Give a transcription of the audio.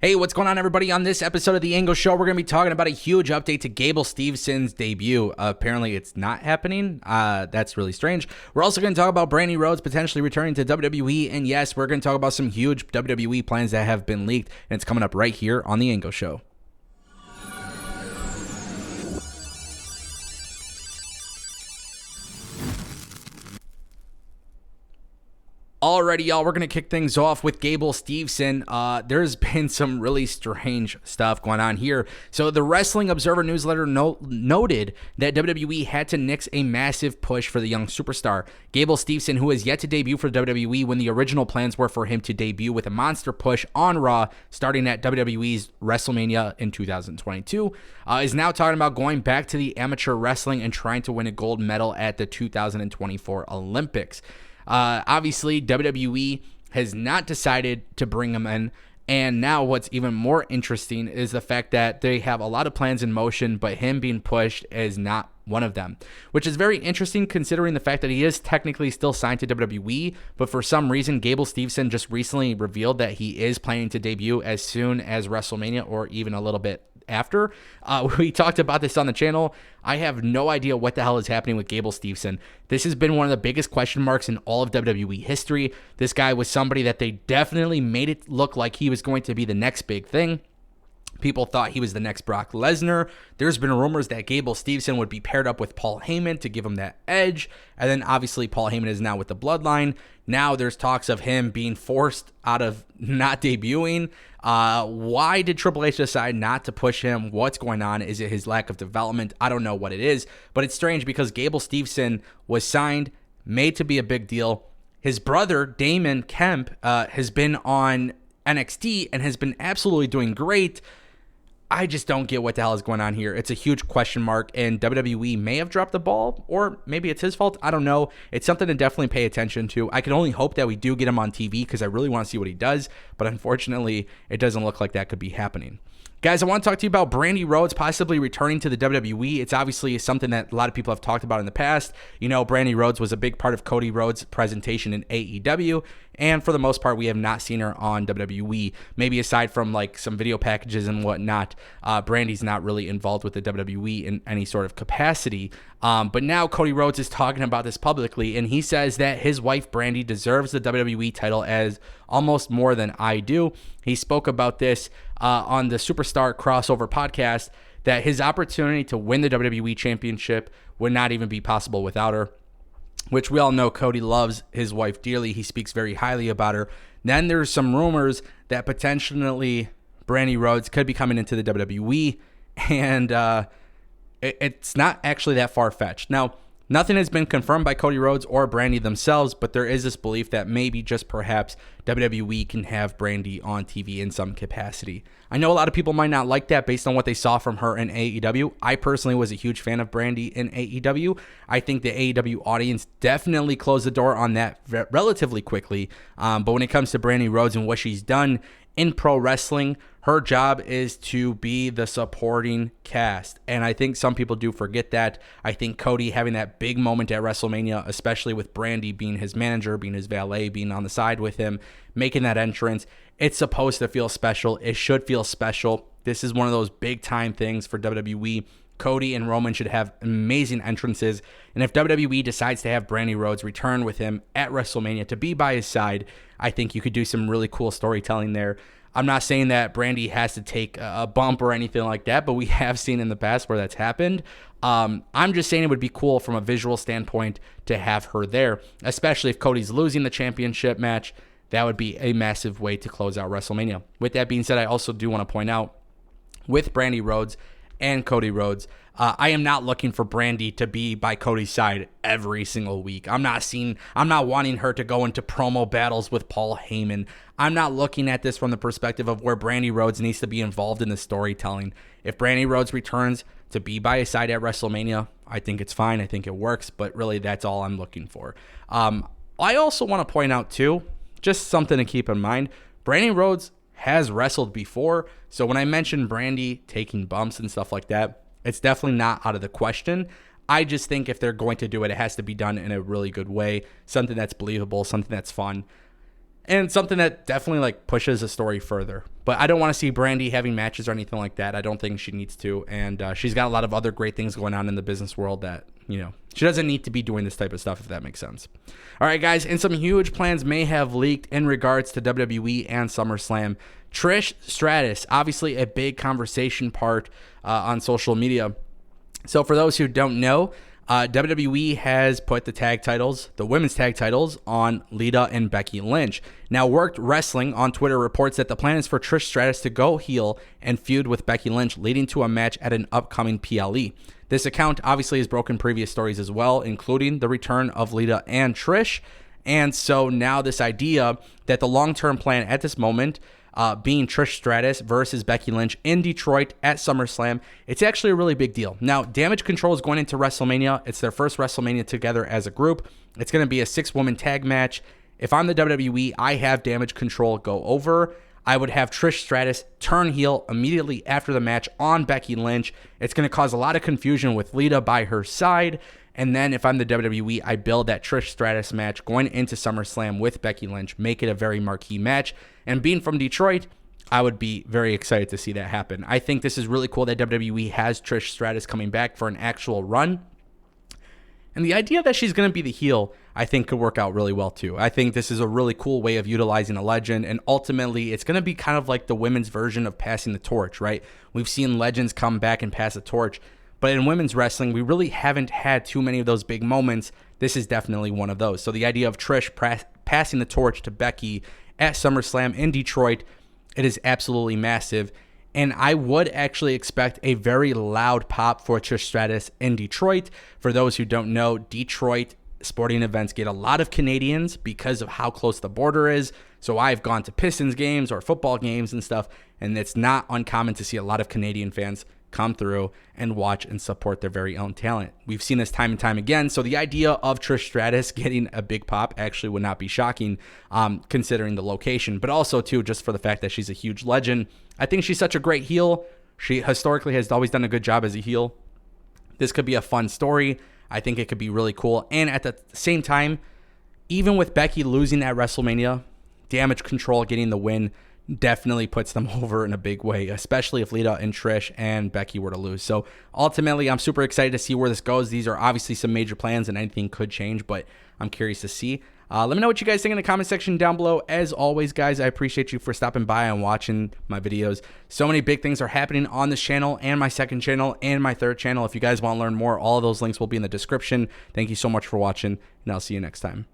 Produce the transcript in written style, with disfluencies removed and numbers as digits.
Hey, what's going on, everybody? On this episode of The Angle Show, we're going to be talking about a huge update to Gable Stevenson's debut. Apparently, it's not happening. That's really strange. We're also going to talk about Brandi Rhodes potentially returning to WWE. And yes, we're going to talk about some huge WWE plans that have been leaked. And it's coming up right here on The Angle Show. Alrighty, y'all, we're going to kick things off with Gable Steveson. There's been some really strange stuff going on here. So the Wrestling Observer newsletter noted that WWE had to nix a massive push for the young superstar. Gable Steveson, who has yet to debut for WWE when the original plans were for him to debut with a monster push on Raw starting at WWE's WrestleMania in 2022, is now talking about going back to the amateur wrestling and trying to win a gold medal at the 2024 Olympics. Obviously, WWE has not decided to bring him in, and now what's even more interesting is the fact that they have a lot of plans in motion, but him being pushed is not one of them, which is very interesting considering the fact that he is technically still signed to WWE, but for some reason, Gable Steveson just recently revealed that he is planning to debut as soon as WrestleMania or even a little bit after. We talked about this on the channel. I have no idea what the hell is happening with Gable Steveson. This has been one of the biggest question marks in all of WWE history. This guy was somebody that they definitely made it look like he was going to be the next big thing. People thought he was the next Brock Lesnar. There's been rumors that Gable Steveson would be paired up with Paul Heyman to give him that edge. And then obviously Paul Heyman is now with the Bloodline. Now there's talks of him being forced out of not debuting. Why did Triple H decide not to push him? What's going on? Is it his lack of development? I don't know what it is. But it's strange because Gable Steveson was signed, made to be a big deal. His brother, Damon Kemp, has been on NXT and has been absolutely doing great. I just don't get what the hell is going on here. It's a huge question mark, and WWE may have dropped the ball, or maybe it's his fault. I don't know. It's something to definitely pay attention to. I can only hope that we do get him on TV because I really want to see what he does, but unfortunately, it doesn't look like that could be happening. Guys, I want to talk to you about Brandi Rhodes possibly returning to the WWE. It's obviously something that a lot of people have talked about in the past. You know, Brandi Rhodes was a big part of Cody Rhodes' presentation in AEW, and for the most part, we have not seen her on WWE. Maybe aside from like some video packages and whatnot, Brandi's not really involved with the WWE in any sort of capacity. But now Cody Rhodes is talking about this publicly, and he says that his wife Brandi deserves the WWE title as almost more than I do. He spoke about this on the Superstar Crossover podcast, that his opportunity to win the WWE Championship would not even be possible without her, which we all know Cody loves his wife dearly. He speaks very highly about her. Then there's some rumors that potentially Brandi Rhodes could be coming into the WWE, and it's not actually that far-fetched. Now, nothing has been confirmed by Cody Rhodes or Brandi themselves, but there is this belief that maybe just perhaps WWE can have Brandi on TV in some capacity. I know a lot of people might not like that based on what they saw from her in AEW. I personally was a huge fan of Brandi in AEW. I think the AEW audience definitely closed the door on that relatively quickly. But when it comes to Brandi Rhodes and what she's done in pro wrestling, her job is to be the supporting cast. And I think some people do forget that. I think Cody having that big moment at WrestleMania, especially with Brandi being his manager, being his valet, being on the side with him, making that entrance, it's supposed to feel special. It should feel special. This is one of those big time things for WWE. Cody and Roman should have amazing entrances. And if WWE decides to have Brandi Rhodes return with him at WrestleMania to be by his side, I think you could do some really cool storytelling there. I'm not saying that Brandi has to take a bump or anything like that, but we have seen in the past where that's happened. I'm just saying it would be cool from a visual standpoint to have her there, especially if Cody's losing the championship match. That would be a massive way to close out WrestleMania. With that being said, I also do want to point out with Brandi Rhodes and Cody Rhodes, I am not looking for Brandi to be by Cody's side every single week. I'm not wanting her to go into promo battles with Paul Heyman. I'm not looking at this from the perspective of where Brandi Rhodes needs to be involved in the storytelling. If Brandi Rhodes returns to be by his side at WrestleMania, I think it's fine. I think it works, but really that's all I'm looking for. I also want to point out too, just something to keep in mind, Brandi Rhodes has wrestled before, so when I mentioned Brandi taking bumps and stuff like that, it's definitely not out of the question. I just think if they're going to do it, it has to be done in a really good way, something that's believable, something that's fun. and something that definitely like pushes a story further. But I don't want to see Brandi having matches or anything like that. I don't think she needs to, and she's got a lot of other great things going on in the business world that, you know, she doesn't need to be doing this type of stuff, if that makes sense. All right, guys, and some huge plans may have leaked in regards to WWE and SummerSlam. Trish Stratus, obviously a big conversation part on social media. So for those who don't know, WWE has put the tag titles, the women's tag titles, on Lita and Becky Lynch. Now, Worked Wrestling on Twitter reports that the plan is for Trish Stratus to go heel and feud with Becky Lynch, leading to a match at an upcoming PLE. This account obviously has broken previous stories as well, including the return of Lita and Trish. And so now this idea that the long-term plan at this moment being Trish Stratus versus Becky Lynch in Detroit at SummerSlam, it's actually a really big deal. Now, Damage Control is going into WrestleMania. It's their first WrestleMania together as a group. It's going to be a 6-woman tag match. If I'm the WWE, I have Damage Control go over. I would have Trish Stratus turn heel immediately after the match on Becky Lynch. It's going to cause a lot of confusion with Lita by her side. And then if I'm the WWE, I build that Trish Stratus match going into SummerSlam with Becky Lynch, make it a very marquee match. And being from Detroit, I would be very excited to see that happen. I think this is really cool that WWE has Trish Stratus coming back for an actual run. And the idea that she's going to be the heel, I think could work out really well too. I think this is a really cool way of utilizing a legend, and ultimately it's going to be kind of like the women's version of passing the torch, right? We've seen legends come back and pass the torch, but in women's wrestling, we really haven't had too many of those big moments. This is definitely one of those. So the idea of Trish passing the torch to Becky at SummerSlam in Detroit, it is absolutely massive. And I would actually expect a very loud pop for Trish Stratus in Detroit. For those who don't know, Detroit sporting events get a lot of Canadians because of how close the border is. So I've gone to Pistons games or football games and stuff, and it's not uncommon to see a lot of Canadian fans come through and watch and support their very own talent. We've seen this time and time again. So the idea of Trish Stratus getting a big pop actually would not be shocking, considering the location, but also too, just for the fact that she's a huge legend. I think she's such a great heel. She historically has always done a good job as a heel. This could be a fun story. I think it could be really cool. And at the same time, even with Becky losing at WrestleMania, Damage Control getting the win definitely puts them over in a big way, especially if Lita and Trish and Becky were to lose. So ultimately, I'm super excited to see where this goes. These are obviously some major plans and anything could change, but I'm curious to see. Let me know what you guys think in the comment section down below. As always, guys, I appreciate you for stopping by and watching my videos. So many big things are happening on this channel and my second channel and my third channel. If you guys want to learn more, all of those links will be in the description. Thank you so much for watching, and I'll see you next time.